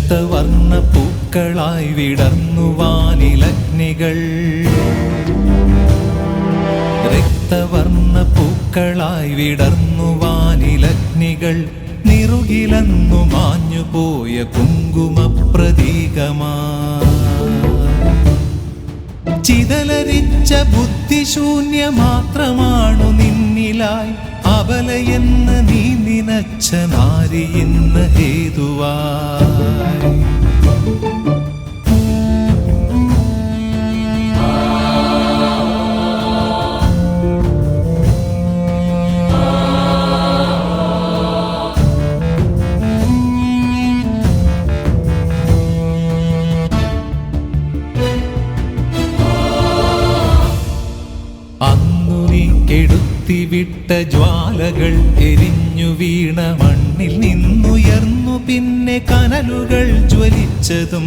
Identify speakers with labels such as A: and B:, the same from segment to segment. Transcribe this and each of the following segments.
A: രക്തവർണ്ണ പൂക്കളായി വിടർന്നു വാനിലഗ്നികൾ. രക്തവർണ്ണ പൂക്കളായി വിടർന്നു വാനിലഗ്നികൾ. നിറുകിലെന്നു മാഞ്ഞുപോയ കുങ്കുമപ്രതീകമാ ചിതലരിച്ച ബുദ്ധിശൂന്യ മാത്രമാണു നിന്നിലായി അബലയെന്ന് നീ നിനച്ച നാരി ഇന്ന് ഹേതുവായി. കെടുത്തിവിട്ട ജ്വാലകൾ എരിഞ്ഞു വീണ മണ്ണിൽ നിന്നുയർന്നു പിന്നെ കനലുകൾ ജ്വലിച്ചതും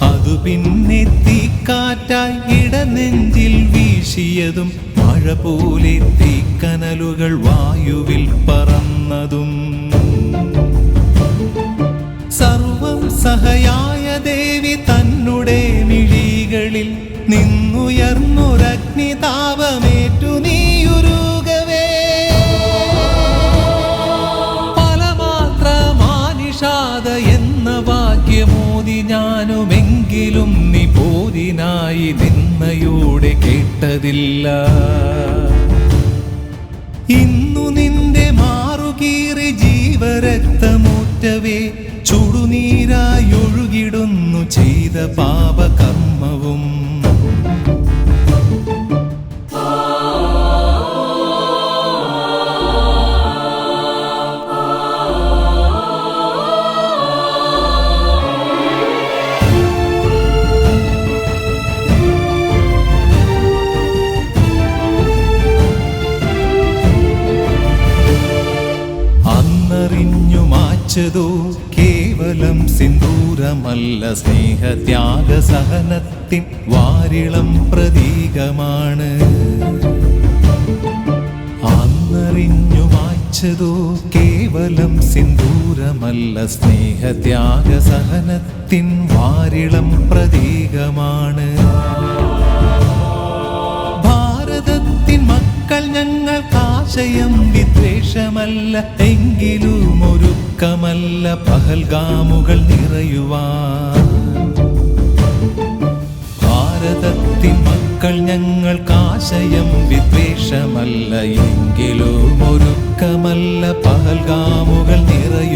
A: അതു പിന്നെ തീക്കാറ്റായി ഇടനെഞ്ചിൽ വീശിയതും മഴ പോലെ തീക്കനലുകൾ വായുവിൽ പറന്നതും സർവം സഹയായ ദേവി തന്നെ മിഴികളിൽ നിന്നുയർന്നൊരഗ്നിതാപമേറ്റു നീയുരുകവേ. പലമാത്രമാനിഷാദ എന്ന വാക്യമോതി ഞാനുമെങ്കിലും നീ പോരിനായി നിന്നയോടെ കേട്ടതില്ല. ഇന്നു നിന്റെ മാറുകീറി ജീവരക്തമൂറ്റവേ ചുടുനീരായി ഒഴുകിടുന്നു ചെയ്ത പാപകർമ്മവും. അന്നറിഞ്ഞു മാച്ചതോ കേവലം സിന്ദൂരമല്ല, സ്നേഹത്യാഗ സഹനത്തിൻ വാരിളം പ്രതീകമാണ്. അന്നറിഞ്ഞു മാച്ചതോ കേവലം സിന്ദൂരമല്ല, സ്നേഹത്യാഗ സഹനത്തിൻ വാരിളം പ്രതീകമാണ്. ഭാരതത്തിൻ മക്കൾ ഞങ്ങൾക്കാശയം വിദ്വേഷമല്ല, എങ്കിലും ഒരുക്കമല്ല പഹൽഗാമുകൾ നിറയുവാൻ. ഭാരതത്തിൻ മക്കൾ ഞങ്ങൾക്കാശയം വിദ്വേഷമല്ല, എങ്കിലും ഒരുക്കമല്ല പഹൽഗാമുകൾ നിറയുവാൻ.